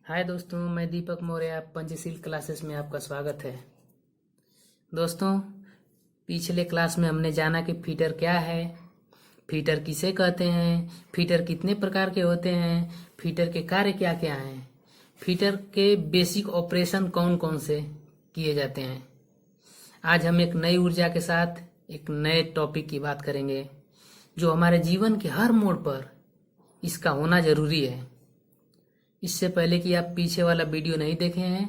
हाय दोस्तों, मैं दीपक मौर्य। पंचशील क्लासेस में आपका स्वागत है। दोस्तों, पिछले क्लास में हमने जाना कि फीटर क्या है, फीटर किसे कहते हैं, फीटर कितने प्रकार के होते हैं, फीटर के कार्य क्या क्या हैं, फीटर के बेसिक ऑपरेशन कौन कौन से किए जाते हैं। आज हम एक नई ऊर्जा के साथ एक नए टॉपिक की बात करेंगे जो हमारे जीवन के हर मोड़ पर इसका होना जरूरी है। इससे पहले कि आप पीछे वाला वीडियो नहीं देखे हैं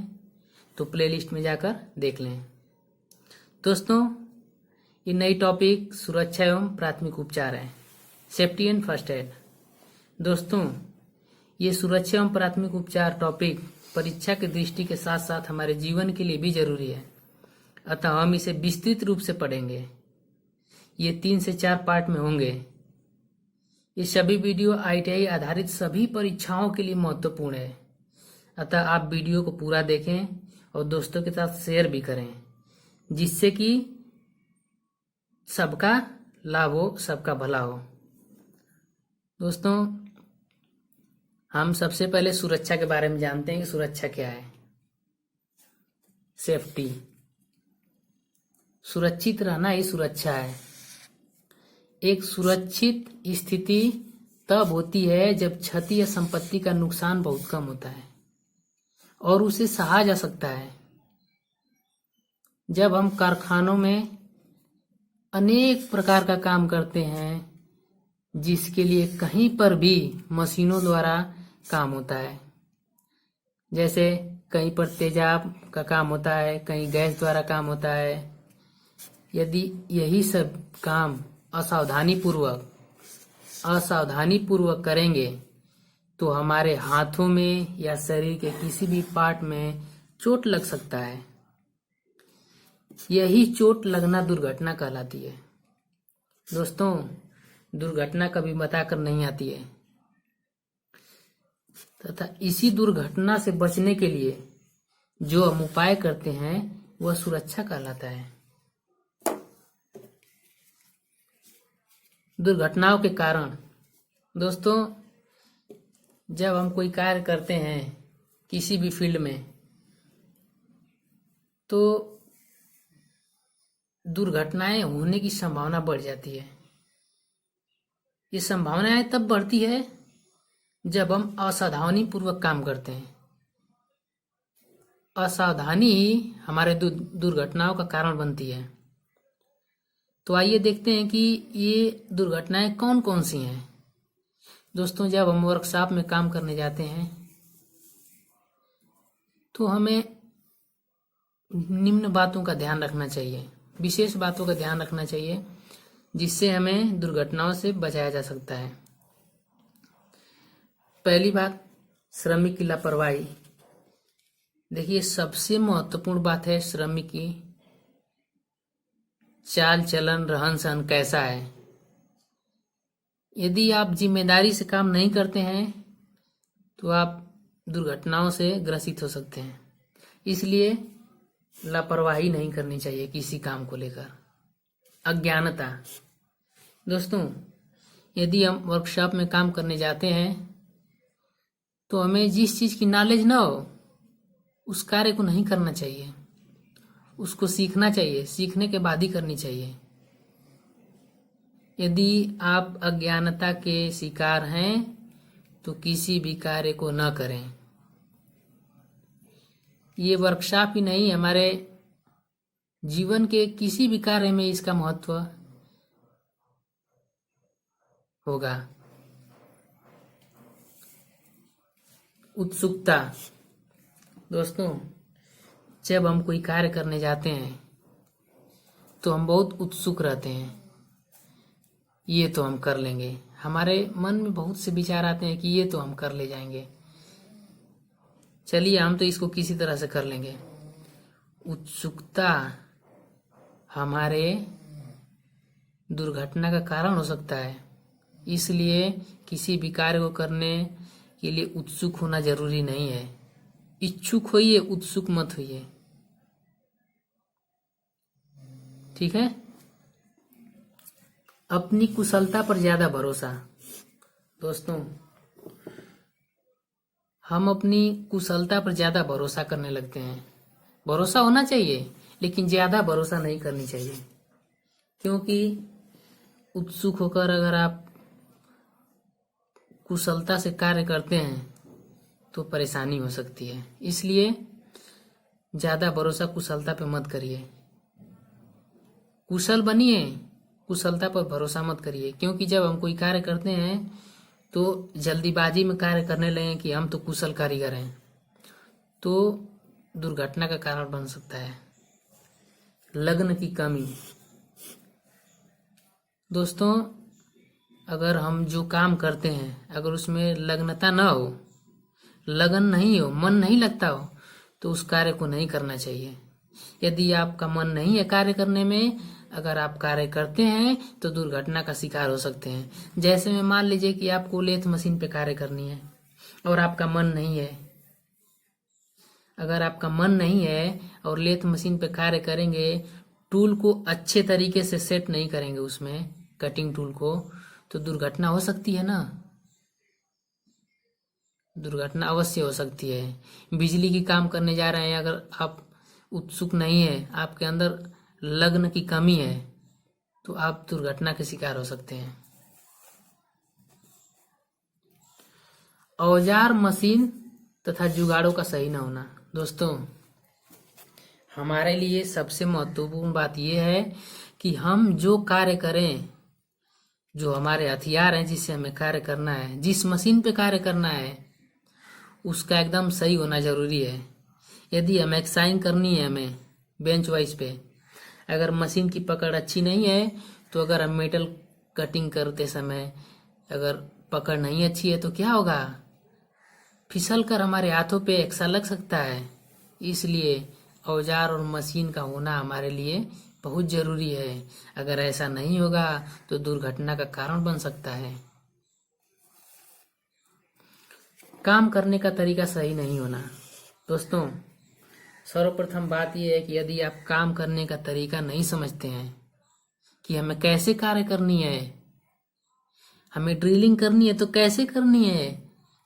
तो प्लेलिस्ट में जाकर देख लें। दोस्तों, ये नई टॉपिक सुरक्षा एवं प्राथमिक उपचार है, सेफ्टी एंड फर्स्ट एड। दोस्तों, ये सुरक्षा एवं प्राथमिक उपचार टॉपिक परीक्षा की दृष्टि के साथ साथ हमारे जीवन के लिए भी जरूरी है, अतः हम इसे विस्तृत रूप से पढ़ेंगे। ये 3 से 4 पार्ट में होंगे। ये सभी वीडियो आईटीआई आधारित सभी परीक्षाओं के लिए महत्वपूर्ण है, अतः आप वीडियो को पूरा देखें और दोस्तों के साथ शेयर भी करें, जिससे कि सबका लाभ हो, सबका भला हो। दोस्तों, हम सबसे पहले सुरक्षा के बारे में जानते हैं कि सुरक्षा क्या है। सेफ्टी, सुरक्षित रहना ही सुरक्षा है। एक सुरक्षित स्थिति तब होती है जब क्षति या संपत्ति का नुकसान बहुत कम होता है और उसे सहा जा सकता है। जब हम कारखानों में अनेक प्रकार का काम करते हैं जिसके लिए कहीं पर भी मशीनों द्वारा काम होता है, जैसे कहीं पर तेजाब का काम होता है, कहीं गैस द्वारा काम होता है। यदि यही सब काम असावधानी पूर्वक करेंगे तो हमारे हाथों में या शरीर के किसी भी पार्ट में चोट लग सकता है। यही चोट लगना दुर्घटना कहलाती है। दोस्तों, दुर्घटना कभी बताकर नहीं आती है, तथा इसी दुर्घटना से बचने के लिए जो हम उपाय करते हैं वह सुरक्षा कहलाता है। दुर्घटनाओं के कारण, दोस्तों, जब हम कोई कार्य करते हैं किसी भी फील्ड में तो दुर्घटनाएं होने की संभावना बढ़ जाती है। ये संभावनाएं तब बढ़ती है जब हम असावधानी पूर्वक काम करते हैं। असावधानी ही हमारे दुर्घटनाओं का कारण बनती है। तो आइए देखते हैं कि ये दुर्घटनाएं कौन कौन सी हैं। दोस्तों, जब हम वर्कशॉप में काम करने जाते हैं तो हमें निम्न बातों का ध्यान रखना चाहिए, विशेष बातों का ध्यान रखना चाहिए, जिससे हमें दुर्घटनाओं से बचाया जा सकता है। पहली बात, श्रमिक की लापरवाही। देखिए, सबसे महत्वपूर्ण बात है श्रमिक की चाल चलन, रहन सहन कैसा है। यदि आप जिम्मेदारी से काम नहीं करते हैं तो आप दुर्घटनाओं से ग्रसित हो सकते हैं। इसलिए लापरवाही नहीं करनी चाहिए किसी काम को लेकर। अज्ञानता, दोस्तों, यदि हम वर्कशॉप में काम करने जाते हैं तो हमें जिस चीज की नॉलेज ना हो उस कार्य को नहीं करना चाहिए, उसको सीखना चाहिए, सीखने के बाद ही करनी चाहिए। यदि आप अज्ञानता के शिकार हैं तो किसी भी कार्य को न करें। ये वर्कशॉप ही नहीं, हमारे जीवन के किसी भी कार्य में इसका महत्व होगा। उत्सुकता, दोस्तों, जब हम कोई कार्य करने जाते हैं तो हम बहुत उत्सुक रहते हैं, ये तो हम कर लेंगे। हमारे मन में बहुत से विचार आते हैं कि ये तो हम कर ले जाएंगे, चलिए हम तो इसको किसी तरह से कर लेंगे। उत्सुकता हमारे दुर्घटना का कारण हो सकता है। इसलिए किसी भी कार्य को करने के लिए उत्सुक होना जरूरी नहीं है। इच्छुक होइए, उत्सुक मत होइए, ठीक है। अपनी कुशलता पर ज्यादा भरोसा। दोस्तों, हम अपनी कुशलता पर ज्यादा भरोसा करने लगते हैं। भरोसा होना चाहिए लेकिन ज्यादा भरोसा नहीं करनी चाहिए, क्योंकि उत्सुक होकर अगर आप कुशलता से कार्य करते हैं तो परेशानी हो सकती है। इसलिए ज्यादा भरोसा कुशलता पे मत करिए। कुशल बनिए, कुशलता पर भरोसा मत करिए, क्योंकि जब हम कोई कार्य करते हैं तो जल्दीबाजी में कार्य करने लगे कि हम तो कुशल कारीगर हैं, तो दुर्घटना का कारण बन सकता है। लगन की कमी। दोस्तों, अगर हम जो काम करते हैं अगर उसमें लग्नता ना हो, लगन नहीं हो, मन नहीं लगता हो, तो उस कार्य को नहीं करना चाहिए। यदि आपका मन नहीं है कार्य करने में, अगर आप कार्य करते हैं तो दुर्घटना का शिकार हो सकते हैं। जैसे में मान लीजिए कि आपको लेथ मशीन पे कार्य करनी है और आपका मन नहीं है। अगर आपका मन नहीं है और लेथ मशीन पे कार्य करेंगे, टूल को अच्छे तरीके से सेट नहीं करेंगे, उसमें कटिंग टूल को, तो दुर्घटना हो सकती है ना। दुर्घटना अवश्य हो सकती है। बिजली की काम करने जा रहे हैं, अगर आप उत्सुक नहीं है, आपके अंदर लगन की कमी है, तो आप दुर्घटना के शिकार हो सकते हैं। औजार, मशीन तथा जुगाड़ों का सही न होना। दोस्तों, हमारे लिए सबसे महत्वपूर्ण बात यह है कि हम जो कार्य करें, जो हमारे हथियार हैं जिससे हमें कार्य करना है, जिस मशीन पे कार्य करना है, उसका एकदम सही होना जरूरी है। यदि हमें एक्साइन करनी है, हमें बेंच वाइज पे, अगर मशीन की पकड़ अच्छी नहीं है, तो अगर हम मेटल कटिंग करते समय अगर पकड़ नहीं अच्छी है तो क्या होगा, फिसल कर हमारे हाथों पे एक्सा लग सकता है। इसलिए औजार और मशीन का होना हमारे लिए बहुत जरूरी है। अगर ऐसा नहीं होगा तो दुर्घटना का कारण बन सकता है। काम करने का तरीका सही नहीं होना। दोस्तों, सर्वप्रथम बात यह है कि यदि आप काम करने का तरीका नहीं समझते हैं कि हमें कैसे कार्य करनी है, हमें ड्रिलिंग करनी है तो कैसे करनी है,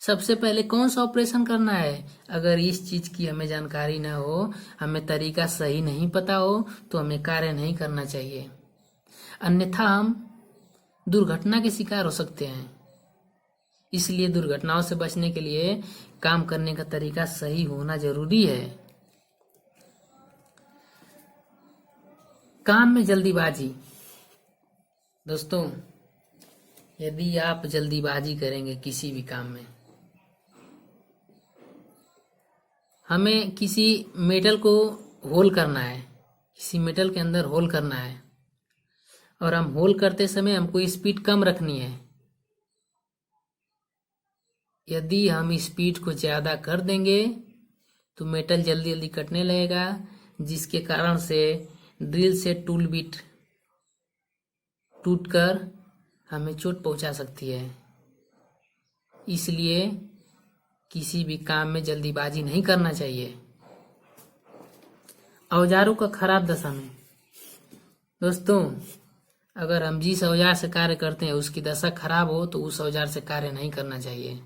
सबसे पहले कौन सा ऑपरेशन करना है, अगर इस चीज की हमें जानकारी ना हो, हमें तरीका सही नहीं पता हो, तो हमें कार्य नहीं करना चाहिए। अन्यथा हम दुर्घटना के शिकार हो सकते हैं। इसलिए दुर्घटनाओं से बचने के लिए काम करने का तरीका सही होना जरूरी है। काम में जल्दीबाजी। दोस्तों, यदि आप जल्दीबाजी करेंगे किसी भी काम में, हमें किसी मेटल को होल करना है, किसी मेटल के अंदर होल करना है, और हम होल करते समय हमको स्पीड कम रखनी है। यदि हम स्पीड को ज्यादा कर देंगे तो मेटल जल्दी जल्दी कटने लगेगा, जिसके कारण से ड्रिल से टूल बिट टूटकर हमें चोट पहुंचा सकती है। इसलिए किसी भी काम में जल्दीबाजी नहीं करना चाहिए। औजारों का खराब दशा में। दोस्तों, अगर हम जिस औजार से कार्य करते हैं उसकी दशा खराब हो तो उस औजार से कार्य नहीं करना चाहिए।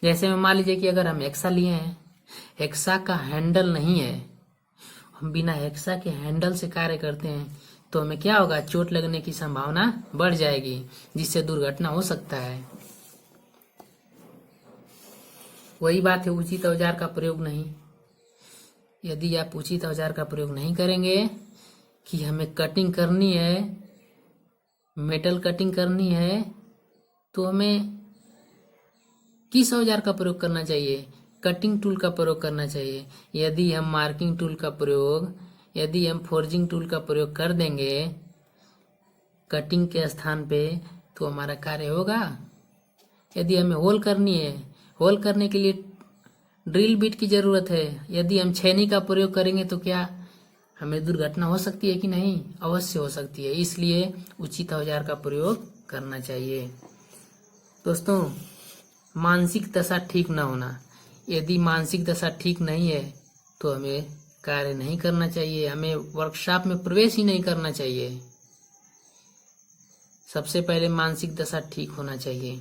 जैसे में मान लीजिए कि अगर हम हेक्सा लिए हैं, हेक्सा का हैंडल नहीं है, हम बिना हेक्सा के हैंडल से कार्य करते हैं, तो हमें क्या होगा, चोट लगने की संभावना बढ़ जाएगी, जिससे दुर्घटना हो सकता है। वही बात है उचित औजार का प्रयोग नहीं। यदि आप उचित औजार का प्रयोग नहीं करेंगे कि हमें कटिंग करनी है, मेटल कटिंग करनी है, तो हमें किस औजार का प्रयोग करना चाहिए, कटिंग टूल का प्रयोग करना चाहिए। यदि हम मार्किंग टूल का प्रयोग, यदि हम फोर्जिंग टूल का प्रयोग कर देंगे कटिंग के स्थान पे, तो हमारा कार्य होगा। यदि हमें होल करनी है, होल करने के लिए ड्रिल बिट की जरूरत है, यदि हम छेनी का प्रयोग करेंगे तो क्या हमें दुर्घटना हो सकती है कि नहीं, अवश्य हो सकती है। इसलिए उचित औजार का प्रयोग करना चाहिए। दोस्तों, मानसिक दशा ठीक न होना। यदि मानसिक दशा ठीक नहीं है तो हमें कार्य नहीं करना चाहिए, हमें वर्कशॉप में प्रवेश ही नहीं करना चाहिए। सबसे पहले मानसिक दशा ठीक होना चाहिए।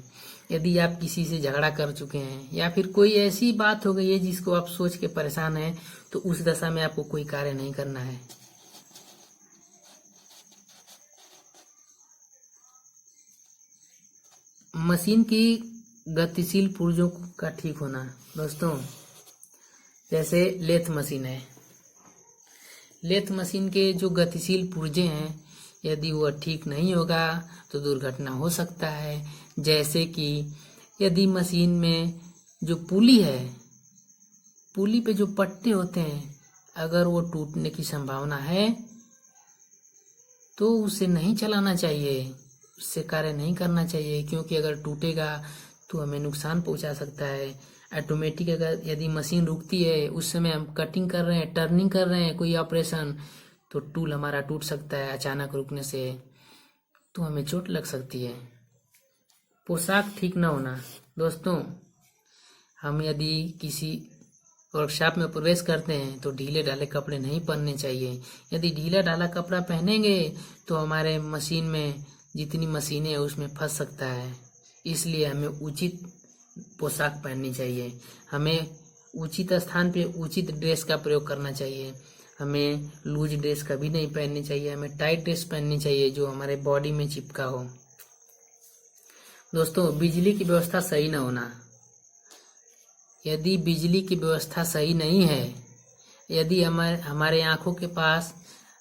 यदि आप किसी से झगड़ा कर चुके हैं या फिर कोई ऐसी बात हो गई है जिसको आप सोच के परेशान हैं, तो उस दशा में आपको कोई कार्य नहीं करना है। मशीन की गतिशील पुर्जों का ठीक होना। दोस्तों, जैसे लेथ मशीन है, लेथ मशीन के जो गतिशील पुर्जे हैं, यदि वह ठीक नहीं होगा तो दुर्घटना हो सकता है। जैसे कि यदि मशीन में जो पुली है, पुली पे जो पट्टे होते हैं, अगर वो टूटने की संभावना है तो उसे नहीं चलाना चाहिए, उससे कार्य नहीं करना चाहिए, क्योंकि अगर टूटेगा तो हमें नुकसान पहुंचा सकता है। ऑटोमेटिक अगर यदि मशीन रुकती है, उस समय हम कटिंग कर रहे हैं, टर्निंग कर रहे हैं, कोई ऑपरेशन, तो टूल हमारा टूट सकता है अचानक रुकने से, तो हमें चोट लग सकती है। पोशाक ठीक न होना। दोस्तों, हम यदि किसी वर्कशॉप में प्रवेश करते हैं तो ढीले ढाले कपड़े नहीं पहनने चाहिए। यदि ढीला ढाला कपड़ा पहनेंगे तो हमारे मशीन में जितनी मशीनें हैं उसमें फंस सकता है। इसलिए हमें उचित पोशाक पहननी चाहिए। हमें उचित स्थान पे उचित ड्रेस का प्रयोग करना चाहिए। हमें लूज ड्रेस कभी नहीं पहननी चाहिए, हमें टाइट ड्रेस पहननी चाहिए जो हमारे बॉडी में चिपका हो। दोस्तों, बिजली की व्यवस्था सही न होना। यदि बिजली की व्यवस्था सही नहीं है, यदि हमारे आंखों के पास,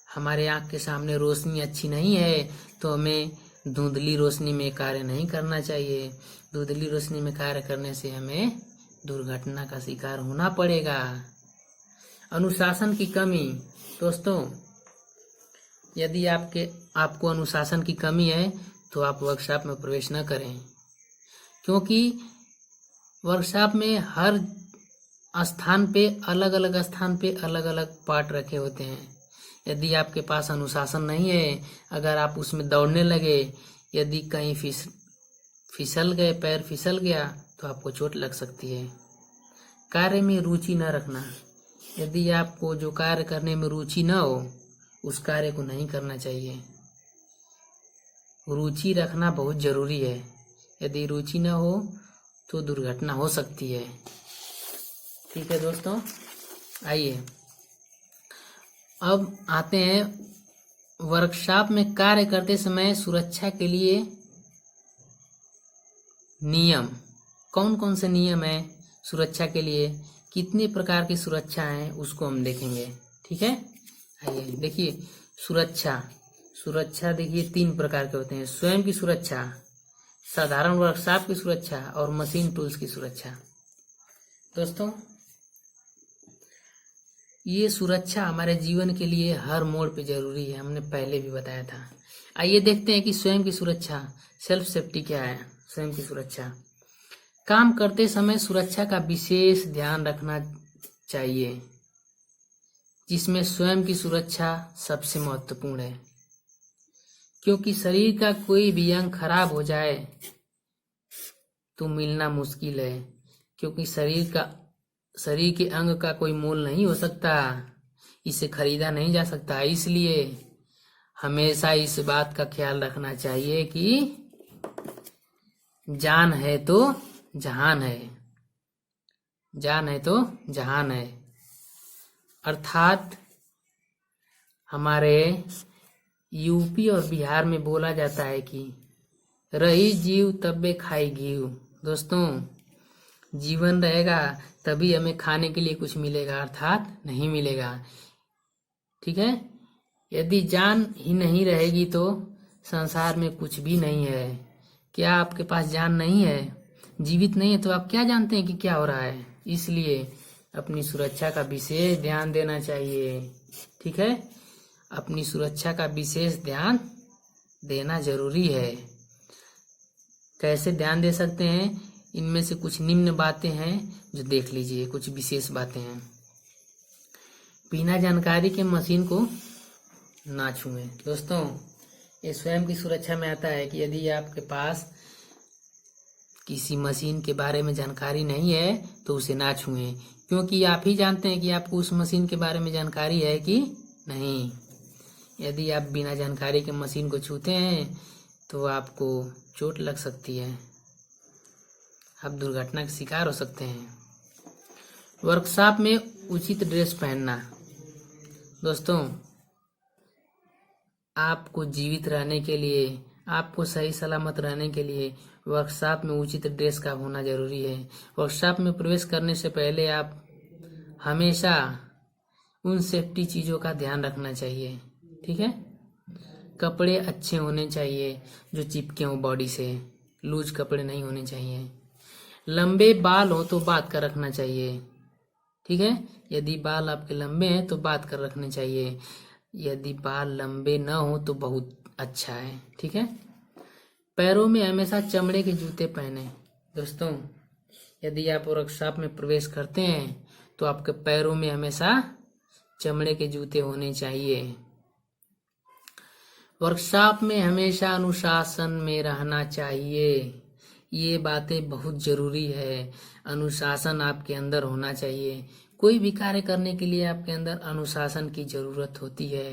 हमारे आंख के सामने रोशनी अच्छी नहीं है, तो हमें धुंधली रोशनी में कार्य नहीं करना चाहिए। धुंधली रोशनी में कार्य करने से हमें दुर्घटना का शिकार होना पड़ेगा। अनुशासन की कमी। दोस्तों, यदि आपको अनुशासन की कमी है तो आप वर्कशॉप में प्रवेश न करें, क्योंकि वर्कशॉप में हर स्थान पे अलग अलग पार्ट रखे होते हैं। यदि आपके पास अनुशासन नहीं है, अगर आप उसमें दौड़ने लगे, यदि कहीं फिसल गए, पैर फिसल गया, तो आपको चोट लग सकती है। कार्य में रुचि न रखना। यदि आपको जो कार्य करने में रुचि न हो, उस कार्य को नहीं करना चाहिए। रुचि रखना बहुत जरूरी है। यदि रुचि न हो तो दुर्घटना हो सकती है। ठीक है दोस्तों, आइए अब आते हैं वर्कशॉप में कार्य करते समय सुरक्षा के लिए नियम। कौन कौन से नियम है सुरक्षा के लिए, कितने प्रकार की सुरक्षा है, उसको हम देखेंगे। ठीक है, आइए देखिए। सुरक्षा देखिए 3 प्रकार के होते हैं। स्वयं की सुरक्षा, साधारण वर्कशॉप की सुरक्षा और मशीन टूल्स की सुरक्षा। दोस्तों, ये सुरक्षा हमारे जीवन के लिए हर मोड़ पे जरूरी है, हमने पहले भी बताया था। आइए देखते हैं कि स्वयं की सुरक्षा, सेल्फ सेफ्टी क्या है। स्वयं की सुरक्षा, काम करते समय सुरक्षा का विशेष ध्यान रखना चाहिए, जिसमें स्वयं की सुरक्षा सबसे महत्वपूर्ण है, क्योंकि शरीर का कोई भी अंग खराब हो जाए तो मिलना मुश्किल है, क्योंकि शरीर के अंग का कोई मोल नहीं हो सकता, इसे खरीदा नहीं जा सकता। इसलिए हमेशा इस बात का ख्याल रखना चाहिए कि जान है तो जहान है, जान है तो जहान है। अर्थात हमारे यूपी और बिहार में बोला जाता है कि रही जीव तब्बे खाई घीव। दोस्तों, जीवन रहेगा तभी हमें खाने के लिए कुछ मिलेगा, अर्थात नहीं मिलेगा। ठीक है, यदि जान ही नहीं रहेगी तो संसार में कुछ भी नहीं है। क्या आपके पास जान नहीं है, जीवित नहीं है, तो आप क्या जानते हैं कि क्या हो रहा है। इसलिए अपनी सुरक्षा का विशेष ध्यान देना चाहिए। ठीक है, अपनी सुरक्षा का विशेष ध्यान देना जरूरी है। कैसे ध्यान दे सकते हैं, इनमें से कुछ निम्न बातें हैं जो देख लीजिए, कुछ विशेष बातें हैं। बिना जानकारी के मशीन को ना छुएं। दोस्तों, ये स्वयं की सुरक्षा में आता है कि यदि आपके पास किसी मशीन के बारे में जानकारी नहीं है तो उसे ना छुएं, क्योंकि आप ही जानते हैं कि आपको उस मशीन के बारे में जानकारी है कि नहीं। यदि आप बिना जानकारी के मशीन को छूते हैं तो आपको चोट लग सकती है। आप दुर्घटना के शिकार हो सकते हैं। वर्कशॉप में उचित ड्रेस पहनना। दोस्तों, आपको जीवित रहने के लिए, आपको सही सलामत रहने के लिए वर्कशॉप में उचित ड्रेस का होना जरूरी है। वर्कशॉप में प्रवेश करने से पहले आप हमेशा उन सेफ्टी चीज़ों का ध्यान रखना चाहिए। ठीक है, कपड़े अच्छे होने चाहिए जो चिपके हों बॉडी से, लूज कपड़े नहीं होने चाहिए। लंबे बाल हो तो बात कर रखना चाहिए। ठीक है, यदि बाल आपके लंबे हैं तो बात कर रखने चाहिए, यदि बाल लंबे न हो तो बहुत अच्छा है। ठीक है, पैरों में हमेशा चमड़े के जूते पहने। दोस्तों, यदि आप वर्कशॉप में प्रवेश करते हैं तो आपके पैरों में हमेशा चमड़े के जूते होने चाहिए। वर्कशॉप में हमेशा अनुशासन में रहना चाहिए। ये बातें बहुत ज़रूरी है। अनुशासन आपके अंदर होना चाहिए। कोई भी कार्य करने के लिए आपके अंदर अनुशासन की ज़रूरत होती है।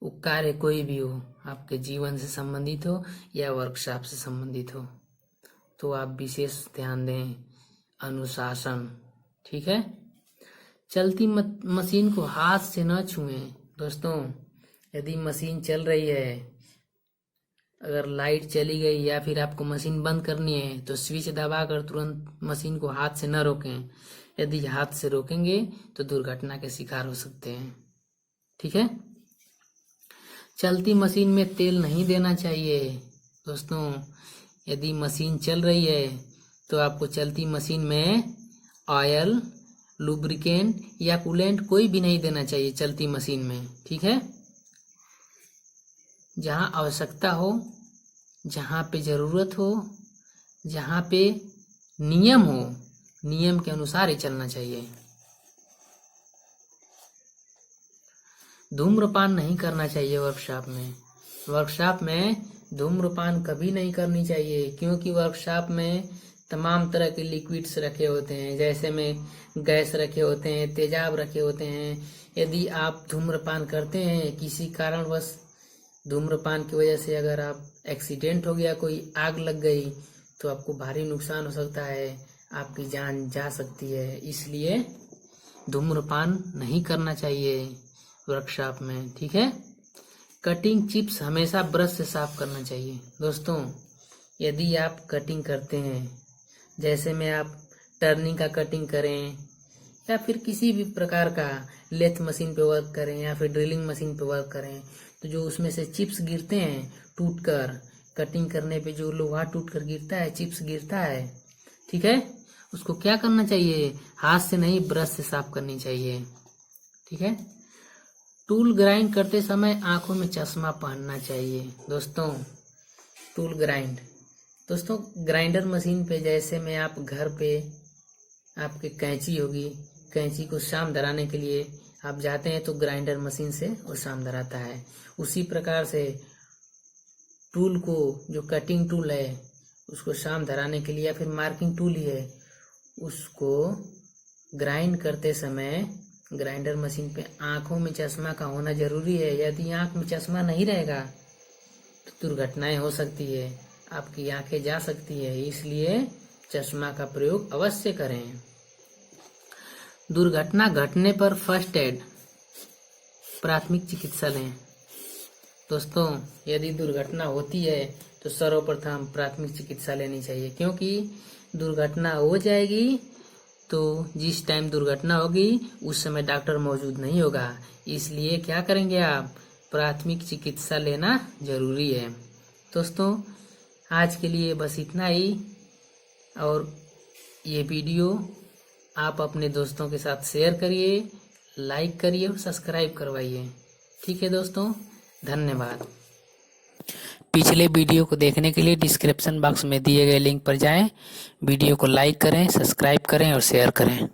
वो कार्य कोई भी हो, आपके जीवन से संबंधित हो या वर्कशॉप से संबंधित हो, तो आप विशेष ध्यान दें अनुशासन। ठीक है, चलती मशीन को हाथ से न छुएं। दोस्तों, यदि मशीन चल रही है, अगर लाइट चली गई या फिर आपको मशीन बंद करनी है तो स्विच दबाकर तुरंत मशीन को हाथ से न रोकें। यदि हाथ से रोकेंगे तो दुर्घटना के शिकार हो सकते हैं। ठीक है, चलती मशीन में तेल नहीं देना चाहिए। दोस्तों, यदि मशीन चल रही है तो आपको चलती मशीन में ऑयल, लुब्रिकेंट या कूलेंट कोई भी नहीं देना चाहिए चलती मशीन में। ठीक है, जहाँ आवश्यकता हो, जहाँ पे ज़रूरत हो, जहाँ पे नियम हो, नियम के अनुसार ही चलना चाहिए। धूम्रपान नहीं करना चाहिए वर्कशॉप में। वर्कशॉप में धूम्रपान कभी नहीं करनी चाहिए, क्योंकि वर्कशॉप में तमाम तरह के लिक्विड्स रखे होते हैं, जैसे में गैस रखे होते हैं, तेजाब रखे होते हैं। यदि आप धूम्रपान करते हैं, किसी कारणवश धूम्रपान की वजह से अगर आप एक्सीडेंट हो गया, कोई आग लग गई, तो आपको भारी नुकसान हो सकता है, आपकी जान जा सकती है। इसलिए धूम्रपान नहीं करना चाहिए वर्कशॉप में। ठीक है, कटिंग चिप्स हमेशा ब्रश से साफ करना चाहिए। दोस्तों, यदि आप कटिंग करते हैं, जैसे में आप टर्निंग का कटिंग करें या फिर किसी भी प्रकार का लेथ मशीन पे वर्क करें या फिर ड्रिलिंग मशीन पे वर्क करें, तो जो उसमें से चिप्स गिरते हैं टूटकर, कटिंग करने पे जो लोहा टूटकर गिरता है, चिप्स गिरता है, ठीक है, उसको क्या करना चाहिए? हाथ से नहीं, ब्रश से साफ करनी चाहिए। ठीक है, टूल ग्राइंड करते समय आंखों में चश्मा पहनना चाहिए। दोस्तों, टूल ग्राइंड, दोस्तों ग्राइंडर मशीन पे जैसे में आप घर पे आपके कैंची होगी, कैंची को शाम धराने के लिए आप जाते हैं तो ग्राइंडर मशीन से वो शाम धराता है। उसी प्रकार से टूल को, जो कटिंग टूल है, उसको शाम धराने के लिए या फिर मार्किंग टूल ही है, उसको ग्राइंड करते समय ग्राइंडर मशीन पे आंखों में चश्मा का होना जरूरी है। यदि आंख में चश्मा नहीं रहेगा तो दुर्घटनाएं हो सकती है, आपकी आंखें जा सकती है, इसलिए चश्मा का प्रयोग अवश्य करें। दुर्घटना घटने पर फर्स्ट एड, प्राथमिक चिकित्सा लें। दोस्तों, यदि दुर्घटना होती है तो सर्वप्रथम प्राथमिक चिकित्सा लेनी चाहिए, क्योंकि दुर्घटना हो जाएगी तो जिस टाइम दुर्घटना होगी उस समय डॉक्टर मौजूद नहीं होगा, इसलिए क्या करेंगे आप? प्राथमिक चिकित्सा लेना जरूरी है। दोस्तों, आज के लिए बस इतना ही, और ये वीडियो आप अपने दोस्तों के साथ शेयर करिए, लाइक करिए और सब्सक्राइब करवाइए। ठीक है दोस्तों, धन्यवाद। पिछले वीडियो को देखने के लिए डिस्क्रिप्शन बॉक्स में दिए गए लिंक पर जाएं, वीडियो को लाइक करें, सब्सक्राइब करें और शेयर करें।